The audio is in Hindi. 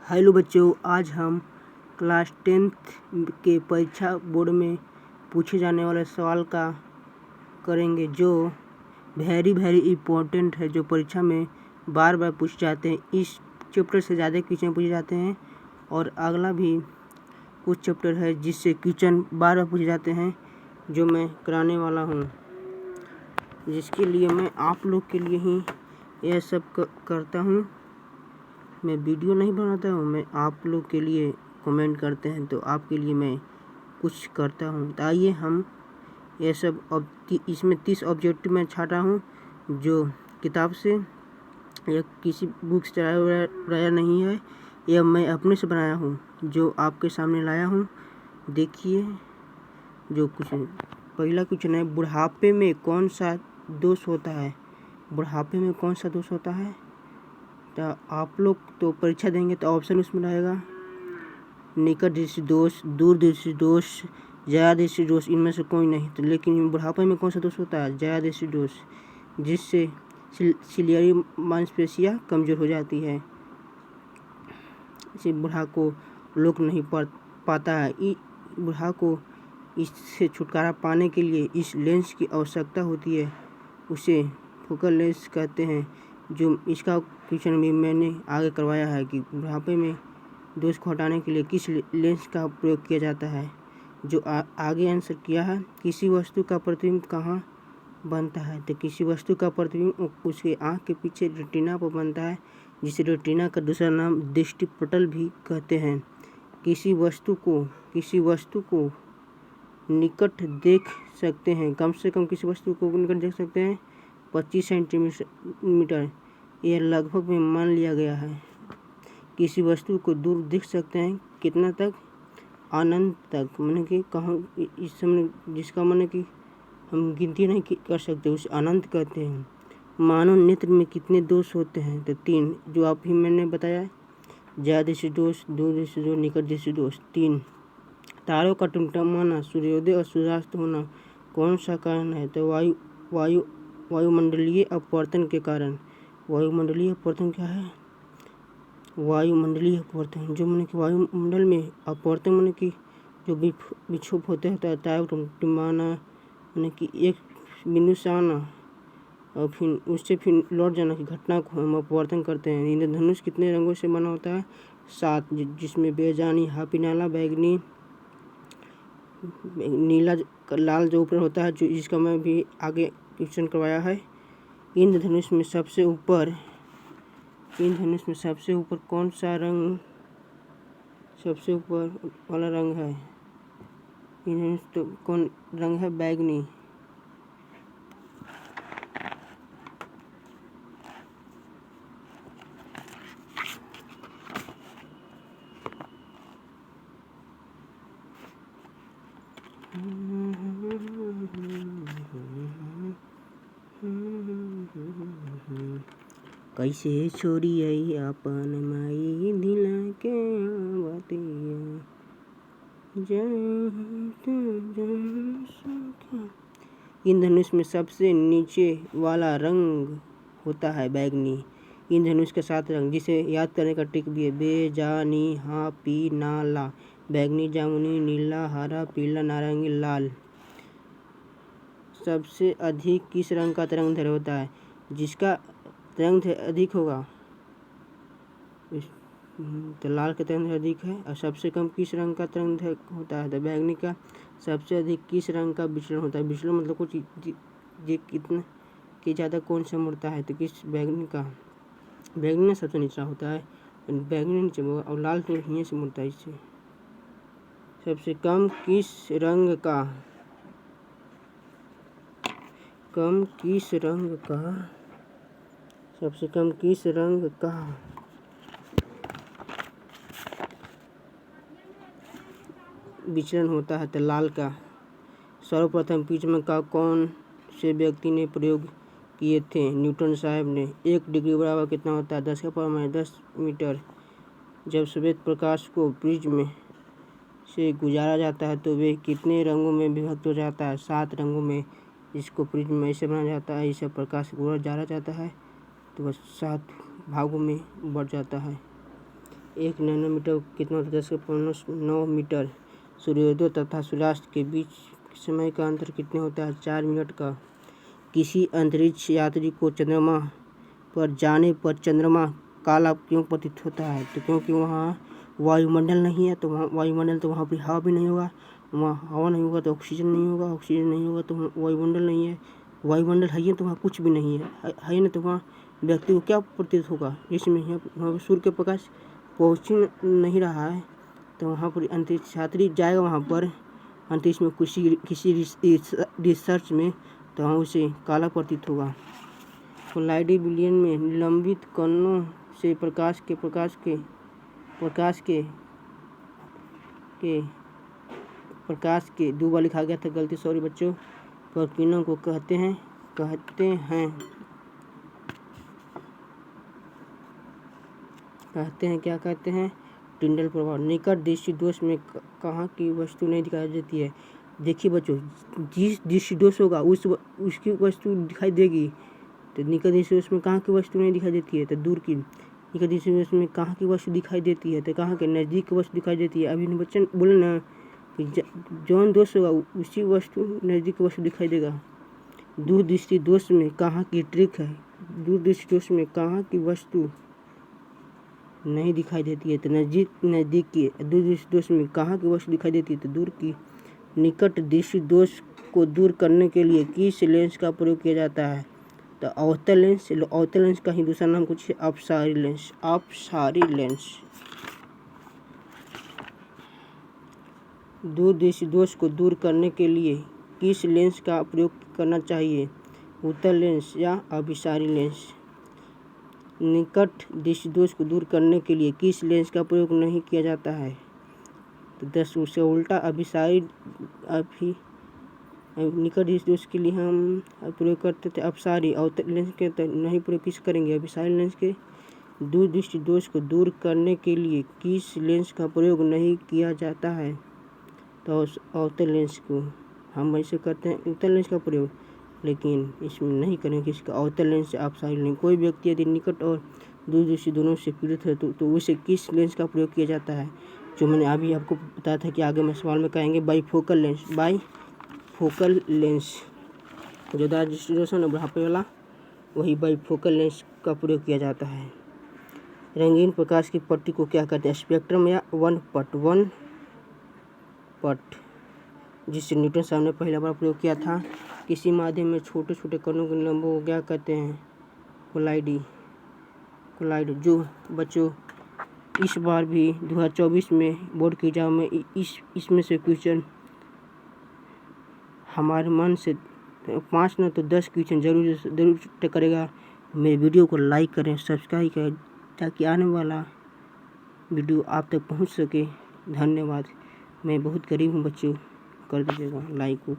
हेलो बच्चों, आज हम क्लास 10th के परीक्षा बोर्ड में पूछे जाने वाले सवाल का करेंगे जो वेरी इम्पोर्टेंट है, जो परीक्षा में बार बार पूछे जाते हैं। इस चैप्टर से ज़्यादा क्वेश्चन पूछे जाते हैं और अगला भी कुछ चैप्टर है जिससे क्वेश्चन बार बार पूछे जाते हैं, जो मैं कराने वाला हूँ, जिसके लिए मैं आप लोग के लिए ही यह सब करता हूँ। मैं वीडियो नहीं बनाता हूँ, मैं आप लोग के लिए कमेंट करते हैं तो आपके लिए मैं कुछ करता हूँ। तो आइए हम यह सब इसमें 30 ऑब्जेक्टिव मैं छाटा हूँ जो किताब से या किसी बुक से बनाया नहीं है, यह मैं अपने से बनाया हूँ, जो आपके सामने लाया हूँ। देखिए, जो कुछ पहला क्वेश्चन है, बुढ़ापे में कौन सा दोष होता है? बुढ़ापे में कौन सा दोष होता है? तो आप लोग तो परीक्षा देंगे तो ऑप्शन उसमें रहेगा निकट दृष्टि दोष, दूर दृष्टि दोष, ज़्यादा दृष्टि दोष, इनमें से कोई नहीं। तो लेकिन बुढ़ापे में कौन सा दोष होता है? ज़्यादा दृष्टि दोष, जिससे सिलियरी मांसपेशियाँ कमज़ोर हो जाती है, इसे बूढ़ा को रोक नहीं पाता है। बूढ़ा को इससे छुटकारा पाने के लिए इस लेंस की आवश्यकता होती है, उसे फोकल लेंस कहते हैं। जो इसका क्वेश्चन भी मैंने आगे करवाया है कि बुढ़ापे में दोष को हटाने के लिए किस लेंस का प्रयोग किया जाता है। जो आगे आंसर किया है, किसी वस्तु का प्रतिबिंब कहाँ बनता है? तो किसी वस्तु का प्रतिबिंब उसके आँख के पीछे रेटिना पर बनता है, जिसे रेटिना का दूसरा नाम दृष्टिपटल भी कहते हैं। किसी वस्तु को निकट देख सकते हैं, कम से कम किसी वस्तु को निकट देख सकते हैं 25 सेंटीमीटर, यह लगभग में मान लिया गया है। किसी वस्तु को दूर देख सकते हैं कितना तक? अनंत तक, माने कि कहाँ, इस समय जिसका माने कि हम गिनती नहीं कर सकते, उसे अनंत कहते हैं। मानव नेत्र में कितने दोष होते हैं? तो 3, जो आप ही मैंने बताया, ज़्यादा दृष्टि दोष, दूर दृष्टि दोष, निकट दृष्टि दोष, 3। तारों का टिमटिमाना, सूर्योदय और सूर्यास्त होना कौन सा कारण है? तो वायुमंडलीय अपवर्तन के कारण। वायुमंडलीय अपवर्तन क्या है? वायुमंडलीय अपवर्तन, जो मैंने कि वायुमंडल में अपवर्तन मैंने कि जो विक्षोभ होते हैं, तारों का टिमटिमाना मैंने कि एक बिंदु से आना और फिर उससे फिर लौट जाना की घटना को हम अपवर्तन करते हैं। इंद्रधनुष कितने रंगों से बना होता है? 7, जिसमें बेजानी, हापीनाला, बैगनी, नीला, लाल जो ऊपर होता है, जो जिसका मैं भी आगे क्वेश्चन करवाया है। इंद्रधनुष में सबसे ऊपर कौन सा रंग सबसे ऊपर वाला रंग है? इंद्रधनुष तो कौन रंग है? बैगनी। कैसे छोड़ी आई अपन माई दिला के बतिया, इंद्रधनुष में सबसे नीचे वाला रंग होता है बैगनी। इंद्रधनुष के 7 रंग, जिसे याद करने का ट्रिक भी है। बेजानी, हापीनाला, बैगनी, जामुनी, नीला, हरा, पीला, नारंगी, लाल। सबसे अधिक किस रंग का तरंगदैर्घ्य होता है? जिसका तरंगदैर्घ्य अधिक होगा तो लाल का तरंगदैर्घ्य अधिक है। और सबसे कम किस रंग का तरंगदैर्घ्य होता है? तो बैगनी का। सबसे अधिक किस रंग का विचलन होता है? विचलन मतलब कुछ ये कितना कि ज़्यादा कौन सा मुड़ता है? तो किस बैगनी का। बैगनी सबसे निचला होता है, बैगनी नीचे और लाल तो यहीं से मुड़ता है इससे। सबसे कम किस रंग का सबसे कम किस रंग का विचलन होता है? तो लाल का। सर्वप्रथम प्रिज्म का कौन से व्यक्ति ने प्रयोग किए थे? न्यूटन साहब ने। 1 डिग्री बराबर कितना होता है? 10⁻10 मीटर। जब श्वेत प्रकाश को प्रिज्म से गुजारा जाता है तो वे कितने रंगों में विभक्त हो जाता है? 7 रंगों में। इसको प्रिज्म ऐसे बनाया जाता है, इसे प्रकाश गुजारा जाता है तो वह 7 भागों में बढ़ जाता है। 1 नैनोमीटर कितना होता है? 10⁻9 मीटर। सूर्योदय तथा सूर्यास्त के बीच समय का अंतर कितने होता है? 4 मिनट का। किसी अंतरिक्ष यात्री को चंद्रमा पर जाने पर चंद्रमा काला क्यों प्रतीत होता है? तो क्योंकि वहाँ वायुमंडल नहीं है, तो वहाँ वायुमंडल तो वहाँ पर हवा भी नहीं होगा, वहाँ हवा नहीं होगा तो ऑक्सीजन नहीं होगा, ऑक्सीजन नहीं होगा तो वायुमंडल नहीं है, वायुमंडल है ही तो वहाँ कुछ भी नहीं है ना, तो वहाँ व्यक्ति को क्या प्रतीत होगा? जिसमें यहाँ सूर्य के प्रकाश पहुँच नहीं रहा है, तो वहाँ पर अंतरिक्ष यात्री जाएगा वहाँ पर अंतरिक्ष में किसी रिसर्च में, तो वहाँ उसे काला प्रतीत होगा। कोलाइडी विलियन में निलंबित कणों से प्रकाश के 2 बार लिखा गया था, गलती सॉरी बच्चों। प्रकीर्णन को कहते हैं क्या कहते हैं? टिंडल प्रभाव। निकट दृष्टि दोष में कहाँ की वस्तु नहीं दिखाई देती है? देखिए बच्चों, जिस दृष्टि दोष होगा उसकी वस्तु दिखाई देगी, तो निकट दृष्टि दोष में कहाँ की वस्तु नहीं दिखाई देती है? तो दूर की। निकट दृष्टि दोष में कहाँ की वस्तु दिखाई देती है? तो कहाँ के? नज़दीक की वस्तु दिखाई देती है। अभी बच्चन बोले ना कि जौन दोष होगा उसी वस्तु नज़दीक की वस्तु दिखाई देगा। दूर दृष्टि दोष में कहाँ की ट्रिक है? दूर दृष्टि दोष में कहाँ की वस्तु नहीं दिखाई देती है? तो नज़दीक की। दूर दृष्टि दोष में कहाँ की वस्तु दिखाई देती है? तो दूर की। निकट दृष्टि दोष को दूर करने के लिए किस लेंस का प्रयोग किया जाता है? तो अवतल लेंस का ही दूसरा नाम कुछ है अपसारी लेंस। दूर दृष्टि दोष को दूर करने के लिए किस लेंस का प्रयोग करना चाहिए? उत्तल लेंस या अभिसारी लेंस। निकट दृष्टि दोष को दूर करने के लिए किस लेंस का प्रयोग नहीं किया जाता है? तो 10 उससे उल्टा निकट दृष्टि दोष के लिए हम प्रयोग करते थे अपसारी। अवतल लेंस के तो नहीं प्रयोग किस करेंगे? अभिसारी लेंस के। दूर दृष्टि दोष को दूर करने के लिए किस लेंस का प्रयोग नहीं किया जाता है? तो अवतल लेंस को हम वैसे करते हैं उत्तल लेंस का प्रयोग, लेकिन इसमें नहीं करेंगे इसका अवतल लेंस से अपसारी लेंस। कोई व्यक्ति यदि निकट और दूर दृष्टि दोनों से पीड़ित है तो उसे किस लेंस का प्रयोग किया जाता है? जो मैंने अभी आपको बताया था कि आगे मैं सवाल में कहेंगे बाईफोकल लेंस। जो दृष्टि दोष है ना बुढ़ापे वाला, वही बाईफोकल लेंस का प्रयोग किया जाता है। रंगीन प्रकाश की पट्टी को क्या कहते हैं? स्पेक्ट्रम या वन पट, जिससे न्यूटन साहब ने पहला बार प्रयोग किया था। किसी माध्यम में छोटे छोटे कणों के निलंबों को क्या कहते हैं? कोलाइड। जो बच्चों इस बार भी 2024 में बोर्ड के एग्जाम में इसमें से क्वेश्चन हमारे मन से 5 न तो 10 क्वेश्चन जरूर करेगा। मेरे वीडियो को लाइक करें, सब्सक्राइब करें, ताकि आने वाला वीडियो आप तक पहुंच सके। धन्यवाद। मैं बहुत गरीब हूँ बच्चों, कर दीजिएगा लाइक को।